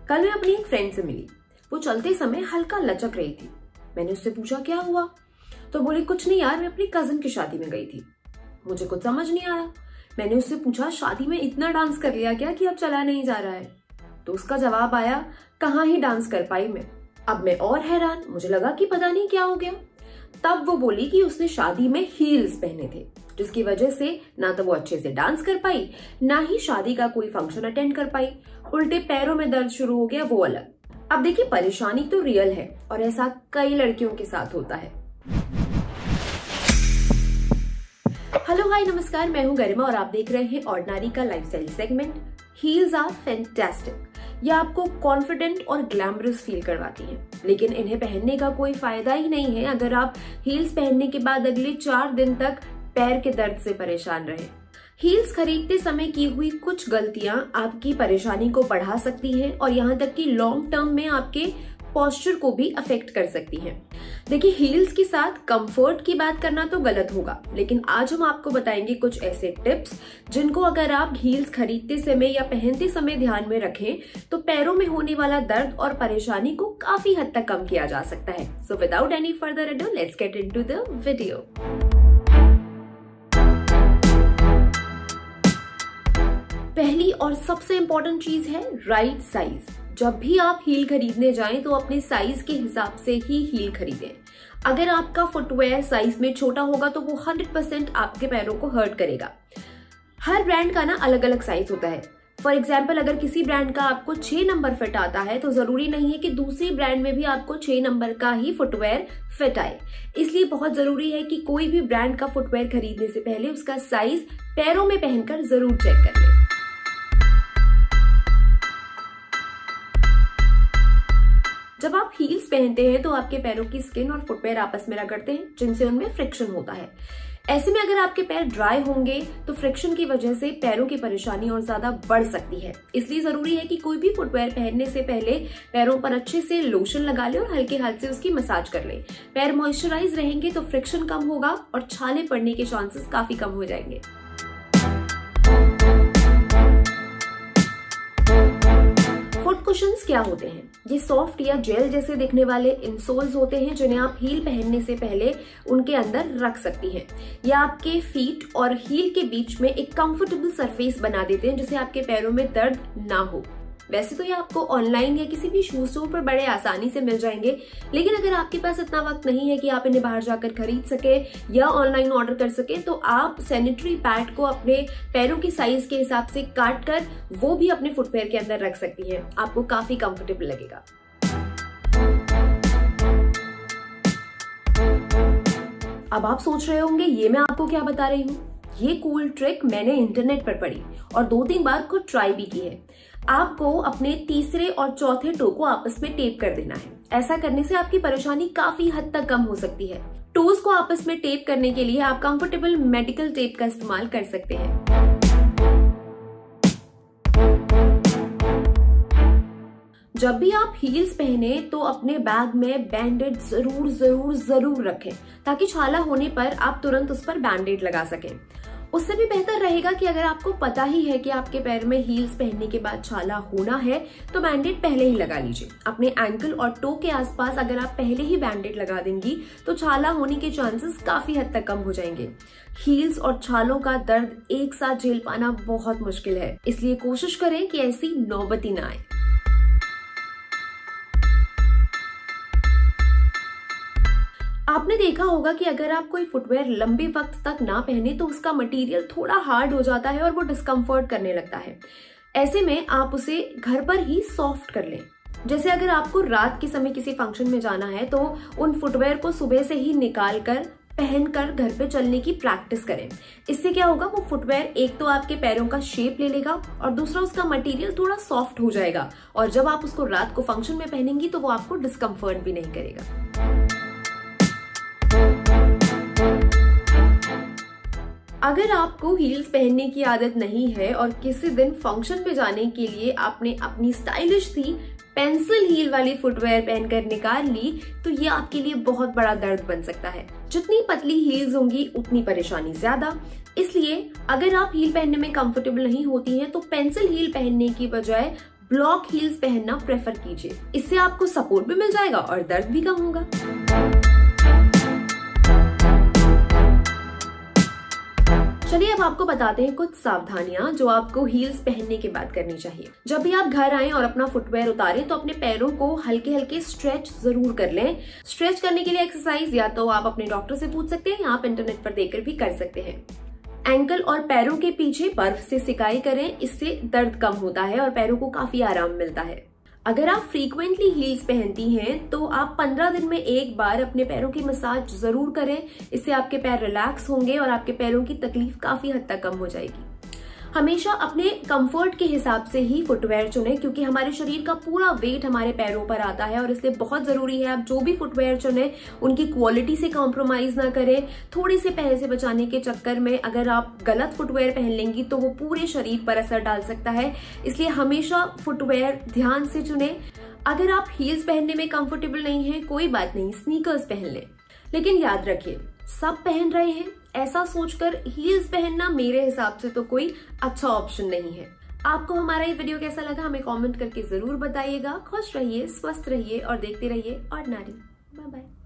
कल मैं अपनी एक फ्रेंड से मिली। वो चलते समय हल्का लचक रही थी। मैंने उससे पूछा क्या हुआ, तो बोली कुछ नहीं यार, मैं अपनी कजिन की शादी में गई थी। मुझे कुछ समझ नहीं आया। मैंने उससे पूछा शादी में इतना डांस कर लिया क्या कि अब चला नहीं जा रहा है? तो उसका जवाब आया कहाँ ही डांस कर पाई मैं। अब मैं और हैरान, मुझे लगा कि पता नहीं क्या हो गया। तब वो बोली कि उसने शादी में हील्स पहने थे, जिसकी वजह से ना तो वो अच्छे से डांस कर पाई, ना ही शादी का कोई फंक्शन अटेंड कर पाई। उल्टे पैरों में दर्द शुरू हो गया, वो अलग। अब देखिए, परेशानी तो रियल है और ऐसा कई लड़कियों के साथ होता है। हेलो हाय नमस्कार, मैं हूं गरिमा और आप देख रहे हैं ऑर्डिनरी का lifestyle segment. Heels are fantastic. ये आपको कॉन्फिडेंट और ग्लैमरस फील करवाती हैं, लेकिन इन्हें पहनने का कोई फायदा ही नहीं है अगर आप हील्स पहनने के बाद अगले 4 दिन तक पैर के दर्द से परेशान रहे। हील्स खरीदते समय की हुई कुछ गलतियां आपकी परेशानी को बढ़ा सकती हैं और यहाँ तक कि लॉन्ग टर्म में आपके पोस्चर को भी अफेक्ट कर सकती हैं। देखिए, हील्स के साथ कंफर्ट की बात करना तो गलत होगा, लेकिन आज हम आपको बताएंगे कुछ ऐसे टिप्स जिनको अगर आप हील्स खरीदते समय या पहनते समय ध्यान में रखें तो पैरों में होने वाला दर्द और परेशानी को काफी हद तक कम किया जा सकता है। So without any further ado, let's get into the video. पहली और सबसे इंपॉर्टेंट चीज है राइट साइज। जब भी आप हील खरीदने जाएं तो अपने साइज के हिसाब से ही हील खरीदें। अगर आपका फुटवेयर साइज में छोटा होगा तो वो 100% आपके पैरों को हर्ट करेगा। हर ब्रांड का ना अलग अलग साइज होता है। फॉर एग्जाम्पल, अगर किसी ब्रांड का आपको 6 नंबर फिट आता है तो जरूरी नहीं है कि दूसरी ब्रांड में भी आपको 6 नंबर का ही फुटवेयर फिट आए। इसलिए बहुत जरूरी है कि कोई भी ब्रांड का फुटवेयर खरीदने से पहले उसका साइज पैरों में पहनकर जरूर चेक कर लें। जब आप हील्स पहनते हैं तो आपके पैरों की स्किन और फुटवेयर आपस में रगड़ते हैं, जिनसे उनमें फ्रिक्शन होता है। ऐसे में अगर आपके पैर ड्राई होंगे तो फ्रिक्शन की वजह से पैरों की परेशानी और ज्यादा बढ़ सकती है। इसलिए जरूरी है कि कोई भी फुटवेयर पहनने से पहले पैरों पर अच्छे से लोशन लगा ले और हल्के हाथ से उसकी मसाज कर ले। पैर मॉइस्चराइज रहेंगे तो फ्रिक्शन कम होगा और छाले पड़ने के चांसेस काफी कम हो जाएंगे। फुट कुशन्स क्या होते हैं? ये सॉफ्ट या जेल जैसे दिखने वाले इंसोल्स होते हैं जिन्हें आप हील पहनने से पहले उनके अंदर रख सकती हैं। ये आपके फीट और हील के बीच में एक कंफर्टेबल सरफेस बना देते हैं जिससे आपके पैरों में दर्द ना हो। वैसे तो ये आपको ऑनलाइन या किसी भी शू स्टोर पर बड़े आसानी से मिल जाएंगे, लेकिन अगर आपके पास इतना वक्त नहीं है कि आप इन्हें बाहर जाकर खरीद सके या ऑनलाइन ऑर्डर कर सके तो आप सैनिटरी पैड को अपने पैरों की साइज के हिसाब से काट कर वो भी अपने फुटवेयर के अंदर रख सकती हैं। आपको काफी कंफर्टेबल लगेगा। अब आप सोच रहे होंगे ये मैं आपको क्या बता रही हूँ। ये कूल ट्रिक मैंने इंटरनेट पर पढ़ी और 2-3 बार खुद ट्राई भी की है। आपको अपने तीसरे और चौथे टो को आपस में टेप कर देना है। ऐसा करने से आपकी परेशानी काफी हद तक कम हो सकती है। टोज को आपस में टेप करने के लिए आप कंफर्टेबल मेडिकल टेप का इस्तेमाल कर सकते हैं। जब भी आप हील्स पहने तो अपने बैग में बैंडेड जरूर रखें ताकि छाला होने पर आप तुरंत उस पर बैंडेड लगा सकें। उससे भी बेहतर रहेगा कि अगर आपको पता ही है कि आपके पैर में हील्स पहनने के बाद छाला होना है तो बैंडेड पहले ही लगा लीजिए। अपने एंकल और टो के आसपास अगर आप पहले ही बैंडेड लगा देंगी तो छाला होने के चांसेस काफी हद तक कम हो जाएंगे। हील्स और छालों का दर्द एक साथ झेल पाना बहुत मुश्किल है, इसलिए कोशिश करें कि ऐसी नौबत ही ना आए। आपने देखा होगा कि अगर आप कोई फुटवेयर लंबे वक्त तक ना पहने तो उसका मटेरियल थोड़ा हार्ड हो जाता है और वो डिस्कम्फर्ट करने लगता है। ऐसे में आप उसे घर पर ही सॉफ्ट कर लें। जैसे अगर आपको रात के समय किसी फंक्शन में जाना है तो उन फुटवेयर को सुबह से ही निकाल कर पहनकर घर पे चलने की प्रैक्टिस करें। इससे क्या होगा, वो फुटवेयर एक तो आपके पैरों का शेप ले लेगा और दूसरा उसका मटेरियल थोड़ा सॉफ्ट हो जाएगा और जब आप उसको रात को फंक्शन में पहनेंगी तो वो आपको डिस्कम्फर्ट भी नहीं करेगा। अगर आपको हील्स पहनने की आदत नहीं है और किसी दिन फंक्शन में जाने के लिए आपने अपनी स्टाइलिश सी पेंसिल हील वाली फुटवेयर पहनकर निकाल ली तो ये आपके लिए बहुत बड़ा दर्द बन सकता है। जितनी पतली हील्स होंगी उतनी परेशानी ज्यादा। इसलिए अगर आप हील पहनने में कंफर्टेबल नहीं होती हैं तो पेंसिल हील पहनने की बजाय ब्लॉक हील्स पहनना प्रेफर कीजिए। इससे आपको सपोर्ट भी मिल जाएगा और दर्द भी कम होगा। चलिए अब आपको बताते हैं कुछ सावधानियां जो आपको हील्स पहनने के बाद करनी चाहिए। जब भी आप घर आएं और अपना फुटवेयर उतारें तो अपने पैरों को हल्के हल्के स्ट्रेच जरूर कर लें। स्ट्रेच करने के लिए एक्सरसाइज या तो आप अपने डॉक्टर से पूछ सकते हैं या आप इंटरनेट पर देखकर भी कर सकते हैं। एंकल और पैरों के पीछे बर्फ से सिकाई करें, इससे दर्द कम होता है और पैरों को काफी आराम मिलता है। अगर आप फ्रीक्वेंटली हील्स पहनती हैं तो आप 15 दिन में एक बार अपने पैरों की मसाज जरूर करें। इससे आपके पैर रिलैक्स होंगे और आपके पैरों की तकलीफ काफी हद तक कम हो जाएगी। हमेशा अपने कंफर्ट के हिसाब से ही फुटवेयर चुनें, क्योंकि हमारे शरीर का पूरा वेट हमारे पैरों पर आता है और इसलिए बहुत जरूरी है आप जो भी फुटवेयर चुनें उनकी क्वालिटी से कॉम्प्रोमाइज ना करें। थोड़े से पैसे बचाने के चक्कर में अगर आप गलत फुटवेयर पहन लेंगी तो वो पूरे शरीर पर असर डाल सकता है, इसलिए हमेशा फुटवेयर ध्यान से चुनें। अगर आप हील्स पहनने में कंफर्टेबल नहीं है कोई बात नहीं, स्नीकर्स पहन लें, लेकिन याद रखिए सब पहन रहे हैं ऐसा सोचकर हील्स पहनना मेरे हिसाब से तो कोई अच्छा ऑप्शन नहीं है। आपको हमारा ये वीडियो कैसा लगा हमें कमेंट करके जरूर बताइएगा। खुश रहिए, स्वस्थ रहिए और देखते रहिए ऑर्डिनरी। Bye bye.